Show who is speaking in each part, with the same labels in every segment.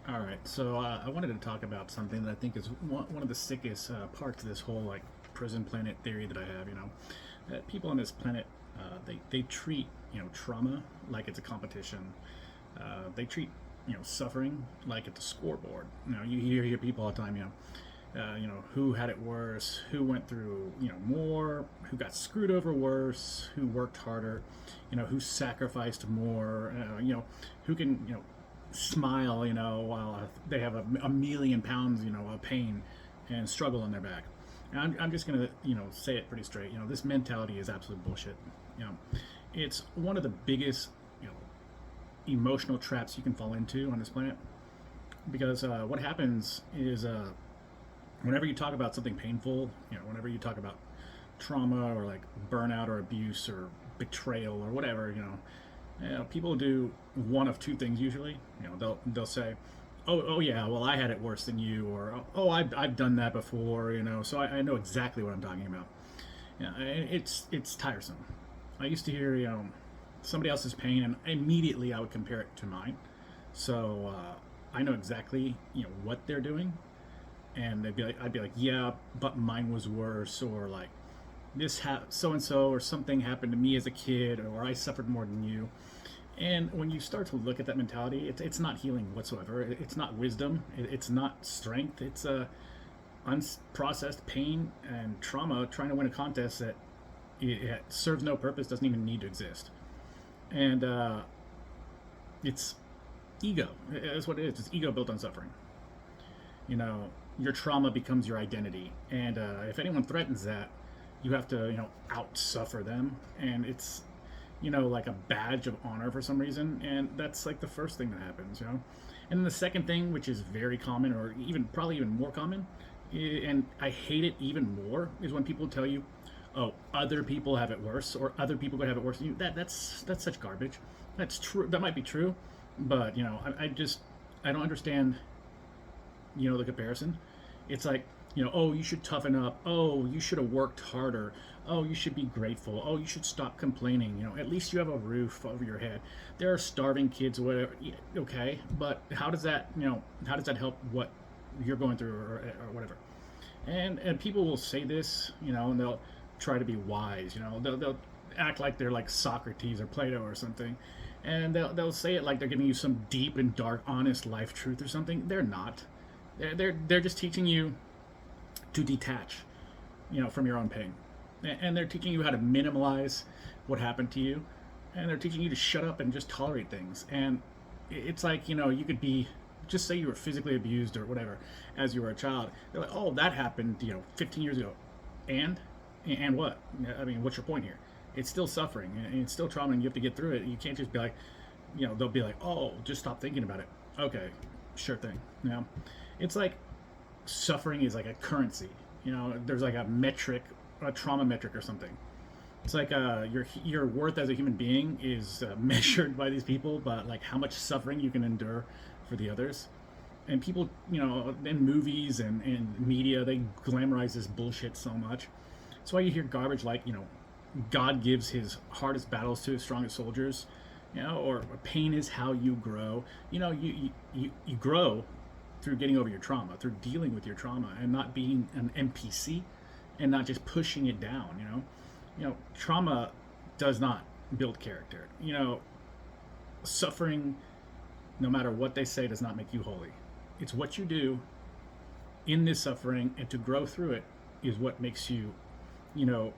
Speaker 1: All right, so I wanted to talk about something that I think is one of the sickest parts of this whole like prison planet theory that I have. That people on this planet they treat trauma like it's a competition. They treat suffering like it's a scoreboard. You hear people all the time. Who had it worse, who went through more, who got screwed over worse, who worked harder, who sacrificed more, who can smile, while they have a million pounds, of pain and struggle in their back. And I'm just gonna, say it pretty straight. This mentality is absolute bullshit. You know, it's one of the biggest, emotional traps you can fall into on this planet. Because what happens is, whenever you talk about something painful, whenever you talk about trauma or like burnout or abuse or betrayal or whatever, people do one of two things usually. They'll say, "Oh yeah, well I had it worse than you," or "Oh I've done that before," so I know exactly what I'm talking about. It's tiresome. I used to hear somebody else's pain, and immediately I would compare it to mine. So I know exactly what they're doing, and I'd be like, "Yeah, but mine was worse," or like so and so, or something happened to me as a kid, or I suffered more than you. And when you start to look at that mentality, it's not healing whatsoever. It's not wisdom. It's not strength. It's unprocessed pain and trauma trying to win a contest that it serves no purpose, doesn't even need to exist. And it's ego. That's what it is. It's ego built on suffering. You know, your trauma becomes your identity. And if anyone threatens that, you have to, out suffer them. And it's like a badge of honor for some reason, and that's like the first thing that happens. And then the second thing, which is very common, or even probably even more common, and I hate it even more, is when people tell you, "Oh, other people have it worse," or "Other people could have it worse than you." That's such garbage. That's true. That might be true, but I don't understand the comparison. It's like, oh, you should toughen up. Oh, you should have worked harder. Oh, you should be grateful. Oh, you should stop complaining. At least you have a roof over your head. There are starving kids, or whatever. Yeah, okay, but how does that help what you're going through, or whatever? And people will say this, and they'll try to be wise. They'll act like they're like Socrates or Plato or something, and they'll say it like they're giving you some deep and dark, honest life truth or something. They're not. They're just teaching you to detach, from your own pain, and they're teaching you how to minimize what happened to you, and they're teaching you to shut up and just tolerate things. And it's like, you could be, just say you were physically abused or whatever as you were a child. They're like, "Oh, that happened 15 years ago," and what? I mean, what's your point here? It's still suffering, and it's still trauma, and you have to get through it. You can't just be like, they'll be like, "Oh, just stop thinking about it." Okay, sure thing. It's like suffering is like a currency. There's like a metric, a trauma metric or something. It's like your worth as a human being is measured by these people, but like how much suffering you can endure for the others. And people, in movies and media, they glamorize this bullshit so much. That's why you hear garbage like, God gives his hardest battles to his strongest soldiers, or pain is how you grow. You grow through getting over your trauma, through dealing with your trauma, and not being an NPC, and not just pushing it down. Trauma does not build character. Suffering, no matter what they say, does not make you holy. It's what you do in this suffering, and to grow through it is what makes you, you know,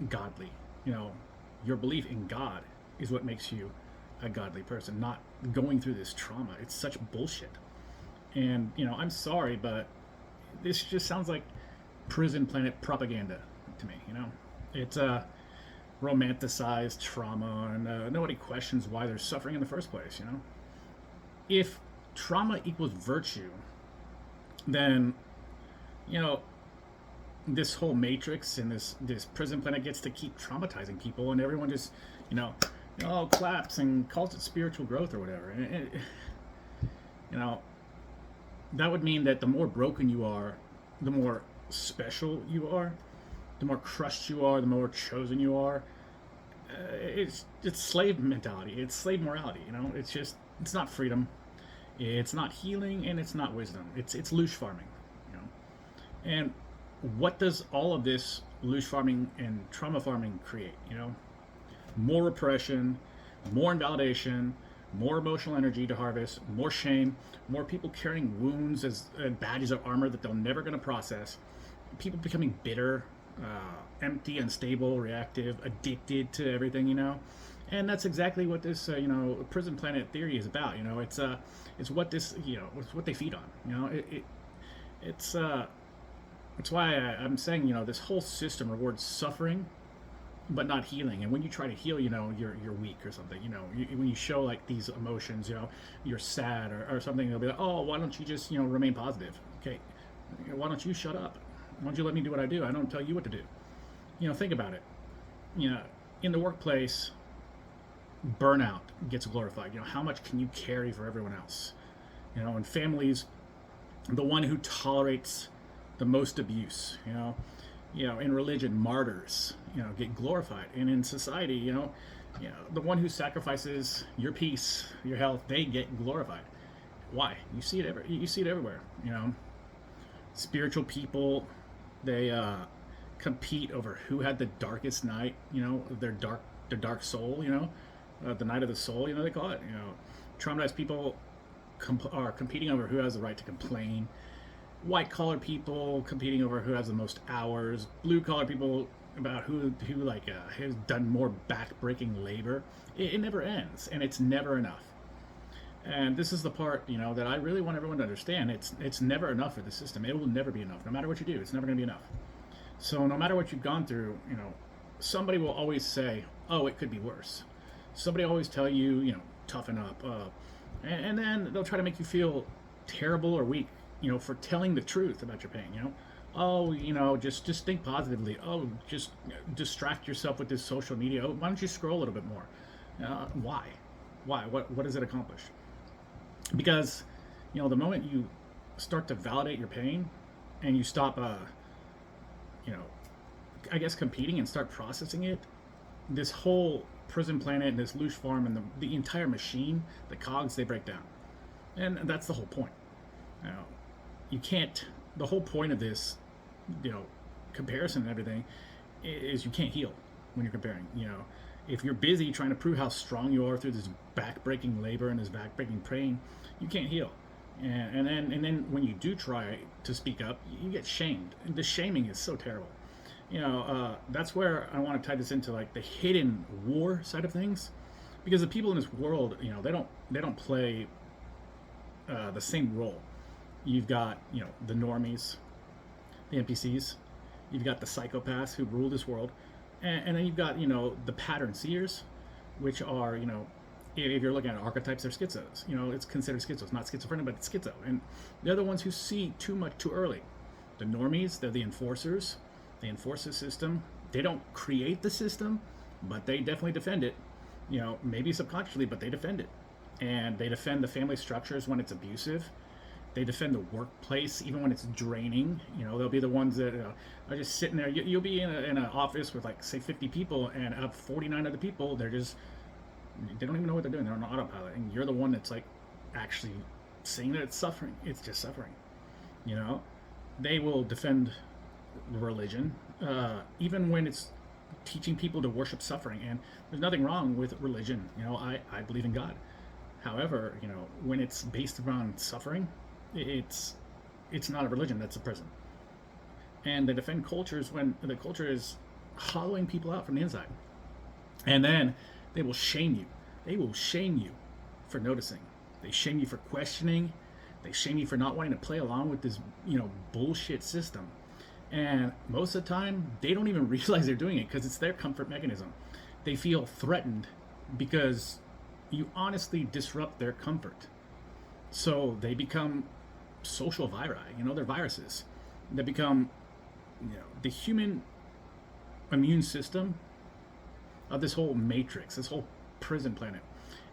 Speaker 1: godly. Your belief in God is what makes you a godly person, not going through this trauma. It's such bullshit. And, I'm sorry, but this just sounds like prison planet propaganda to me. It's romanticized trauma, and nobody questions why they're suffering in the first place. If trauma equals virtue, then, you know, this whole matrix and this prison planet gets to keep traumatizing people, and everyone just, claps and calls it spiritual growth or whatever. You know, that would mean that the more broken you are, the more special you are, the more crushed you are, the more chosen you are. It's slave mentality. It's slave morality. It's not freedom. It's not healing and it's not wisdom. It's loosh farming, you know. And what does all of this loosh farming and trauma farming create? You know, more repression, more invalidation, more emotional energy to harvest, more shame, more people carrying wounds as badges of armor that they're never going to process, people becoming bitter, empty, unstable, reactive, addicted to everything, you know. And that's exactly what this, prison planet theory is about. You know, it's what this, it's what they feed on. You know, it's it's why I'm saying, this whole system rewards suffering but not healing. And when you try to heal, you're weak or something. When you show like these emotions, you're sad or something, they'll be like, oh, why don't you just remain positive? Okay, why don't you shut up? Why don't you let me do what I do? I don't tell you what to do. Think about it. In the workplace, burnout gets glorified. How much can you carry for everyone else? In families, the one who tolerates the most abuse. In religion, martyrs, get glorified, and in society, the one who sacrifices your peace, your health, they get glorified. Why? You see it everywhere. Spiritual people, they compete over who had the darkest night. Their dark soul. The night of the soul. They call it. Traumatized people are competing over who has the right to complain. White collar people competing over who has the most hours. Blue collar people about who has done more back-breaking labor. It never ends, and it's never enough. And this is the part that I really want everyone to understand. It's never enough for the system. It will never be enough. No matter what you do, it's never going to be enough. So no matter what you've gone through, somebody will always say, "Oh, it could be worse." Somebody will always tell you, toughen up, and then they'll try to make you feel terrible or weak. For telling the truth about your pain. Oh, just think positively. Oh, just distract yourself with this social media. Oh, why don't you scroll a little bit more? Why? What does it accomplish? Because, the moment you start to validate your pain and you stop, I guess competing and start processing it, this whole prison planet and this loosh farm and the entire machine, the cogs, they break down. And that's the whole point. You can't, the whole point of this, comparison and everything is you can't heal when you're comparing. If you're busy trying to prove how strong you are through this back-breaking labor and this back-breaking pain, you can't heal. And then when you do try to speak up, you get shamed. And the shaming is so terrible. That's where I want to tie this into like the hidden war side of things, because the people in this world, they don't play the same role. You've got, the normies, the NPCs. You've got the psychopaths who rule this world. And then you've got, the pattern seers, which are, if you're looking at archetypes, they're schizos. It's considered schizos, not schizophrenia, but it's schizo. And they're the ones who see too much too early. The normies, they're the enforcers. They enforce the system. They don't create the system, but they definitely defend it. Maybe subconsciously, but they defend it. And they defend the family structures when it's abusive. They defend the workplace even when it's draining. They'll be the ones that are just sitting there. You'll be in an office with like say 50 people, and out of 49 other people, they don't even know what they're doing. They're on autopilot, and you're the one that's like actually saying that it's suffering. It's just suffering. They will defend religion even when it's teaching people to worship suffering. And there's nothing wrong with religion. I believe in God. However, when it's based around suffering, it's not a religion, that's a prison. And they defend cultures when the culture is hollowing people out from the inside. And then they will shame you. They will shame you for noticing. They shame you for questioning. They shame you for not wanting to play along with this, bullshit system. And most of the time, they don't even realize they're doing it because it's their comfort mechanism. They feel threatened because you honestly disrupt their comfort. So they become social viri, they're viruses. They become, the human immune system of this whole matrix, this whole prison planet.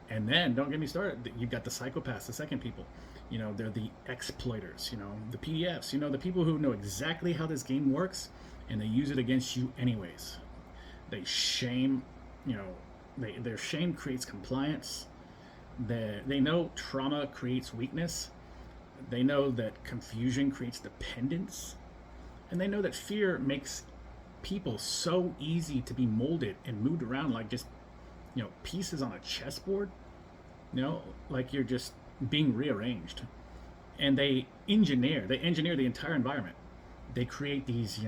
Speaker 1: And then, don't get me started, you've got the psychopaths, the second people. They're the exploiters, the PDFs, the people who know exactly how this game works, and they use it against you anyways. They shame, their shame creates compliance. They know trauma creates weakness. They know that confusion creates dependence. And they know that fear makes people so easy to be molded and moved around like just, pieces on a chessboard, like you're just being rearranged. And they engineer the entire environment. They create these,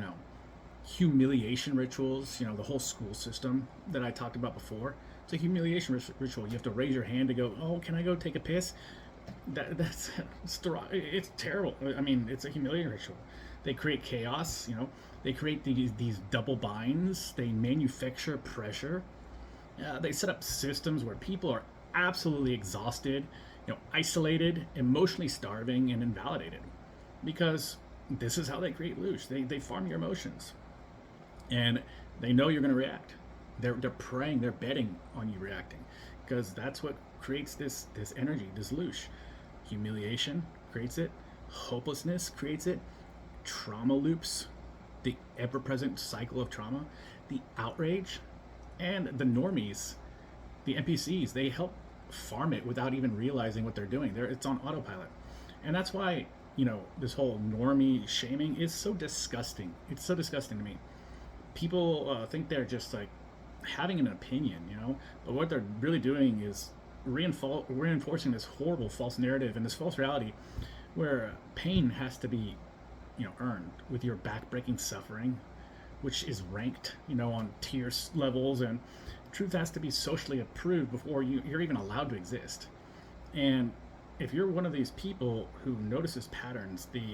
Speaker 1: humiliation rituals, the whole school system that I talked about before. It's a humiliation ritual. You have to raise your hand to go, oh, can I go take a piss? It's terrible. I mean, it's a humiliating ritual. They create chaos, they create these double binds. They manufacture pressure. They set up systems where people are absolutely exhausted, isolated, emotionally starving, and invalidated. Because this is how they create loosh. They farm your emotions. And they know you're going to react. They're praying, they're betting on you reacting. Because that's what creates this energy, this loosh. Humiliation creates it. Hopelessness creates it. Trauma loops, the ever-present cycle of trauma, the outrage, and the normies, the NPCs, they help farm it without even realizing what they're doing. It's on autopilot. And that's why, this whole normie shaming is so disgusting. It's so disgusting to me. People think they're just like having an opinion, but what they're really doing is reinforcing this horrible false narrative and this false reality where pain has to be, earned with your backbreaking suffering, which is ranked, on tier levels, and truth has to be socially approved before you're even allowed to exist. And if you're one of these people who notices patterns, the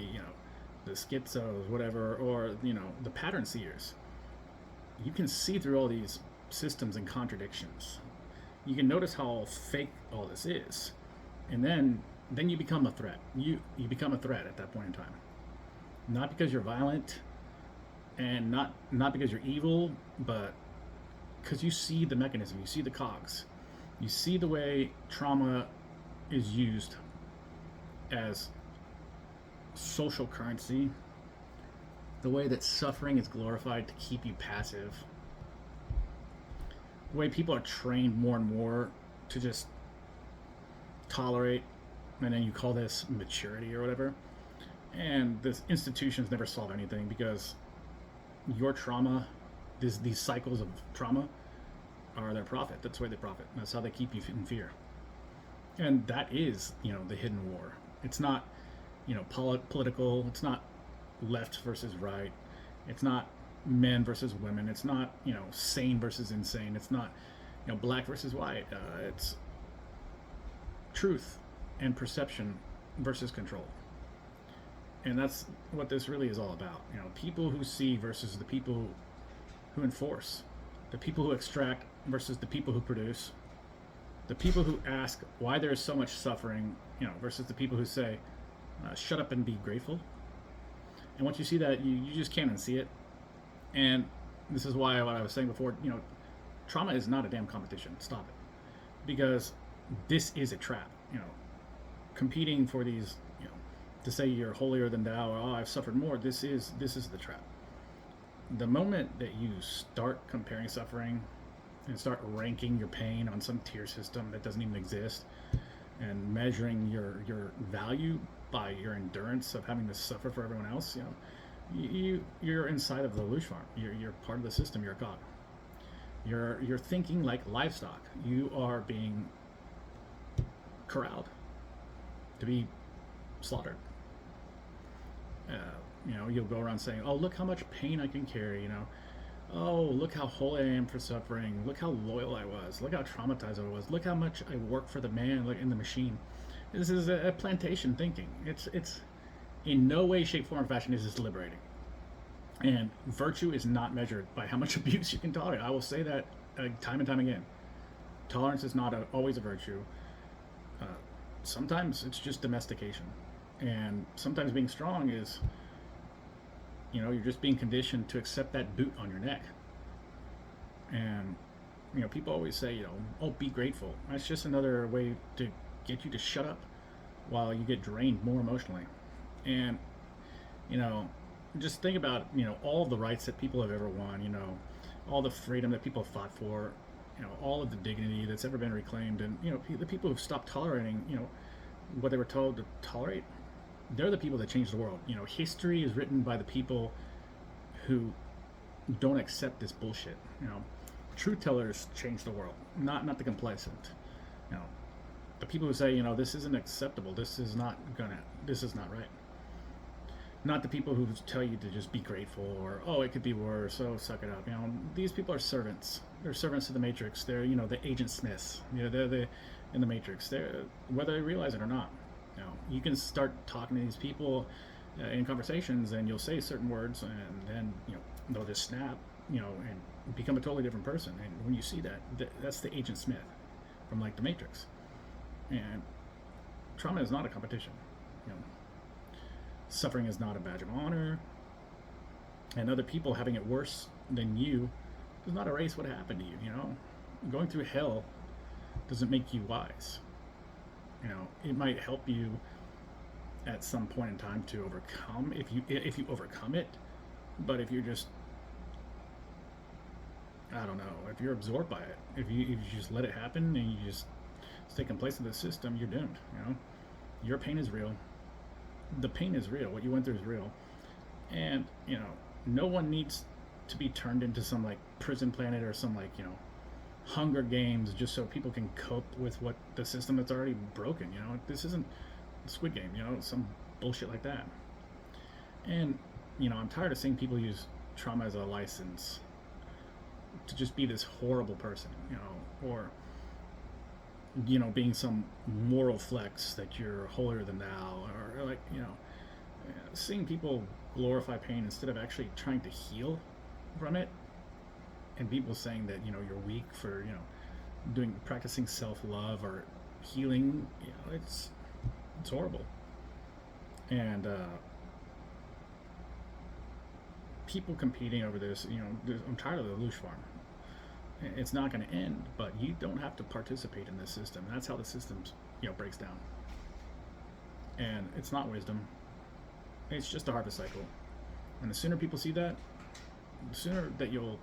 Speaker 1: schizos, whatever, or the pattern seers, you can see through all these systems and contradictions. You can notice how fake all this is, and then you become a threat. You become a threat at that point in time, not because you're violent, and not because you're evil, but because you see the mechanism, you see the cogs, you see the way trauma is used as social currency, the way that suffering is glorified to keep you passive, the way people are trained more and more to just tolerate, and then you call this maturity or whatever. And the institutions never solve anything because your trauma, these cycles of trauma, are their profit. That's why they profit. That's how they keep you in fear. And that is, the hidden war. It's not, political. It's not left versus right. It's not men versus women. It's not, sane versus insane. It's not, black versus white. It's truth and perception versus control. And that's what this really is all about. People who see versus the people who enforce, the people who extract versus the people who produce, the people who ask why there is so much suffering, versus the people who say, shut up and be grateful. And once you see that, you just can't unsee it. And this is why what I was saying before, trauma is not a damn competition. Stop it. Because this is a trap. Competing for these, to say you're holier than thou, or oh, I've suffered more. This is the trap. The moment that you start comparing suffering and start ranking your pain on some tier system that doesn't even exist, and measuring your value by your endurance of having to suffer for everyone else, you're inside of the loosh farm. You're part of the system. You're a cog. You're thinking like livestock. You are being corralled to be slaughtered. You'll go around saying, oh, look how much pain I can carry, oh, look how holy I am for suffering, look how loyal I was, look how traumatized I was, look how much I work for the man, like in the machine. This is a plantation thinking. It's in no way, shape, form, or fashion is this liberating. And virtue is not measured by how much abuse you can tolerate. I will say that time and time again. Tolerance is not always a virtue. Sometimes it's just domestication. And sometimes being strong is, you're just being conditioned to accept that boot on your neck. And, people always say, oh, be grateful. That's just another way to get you to shut up while you get drained more emotionally. And, just think about, all the rights that people have ever won, all the freedom that people have fought for. all of the dignity that's ever been reclaimed, and the people who've stopped tolerating what they were told to tolerate, they're the people that change the world. History is written by the people who don't accept this bullshit. Truth tellers change the world, not the complacent. you know the people who say, this isn't acceptable, this is not right. Not the people who tell you to just be grateful, or, oh, it could be worse, so suck it up. These people are servants. They're servants to the Matrix. They're, the Agent Smiths. They're in the Matrix. They're, whether they realize it or not. You can start talking to these people in conversations, and you'll say certain words, and then, they'll just snap, and become a totally different person. And when you see that, that's the Agent Smith from, like, the Matrix. And trauma is not a competition. Suffering is not a badge of honor, and other people having it worse than you does not erase what happened to you. Going through hell doesn't make you wise. It might help you at some point in time to overcome, if you overcome it. But if you're just, I don't know, if you're absorbed by it, if you just let it happen and you just stay complacent with the system, you're doomed. Your pain is real. The pain is real. What you went through is real. And, no one needs to be turned into some, like, prison planet or some, like, Hunger Games just so people can cope with what the system that's already broken. This isn't Squid Game, some bullshit like that. And, I'm tired of seeing people use trauma as a license to just be this horrible person, or, being some moral flex that you're holier than thou, or, like, seeing people glorify pain instead of actually trying to heal from it, and people saying that, you're weak for, practicing self-love or healing, it's horrible. And people competing over this, I'm tired of the Loosh farm. It's not going to end, but you don't have to participate in this system. That's how the system, breaks down. And it's not wisdom. It's just a harvest cycle. And the sooner people see that, the sooner that you'll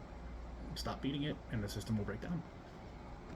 Speaker 1: stop beating it, and the system will break down.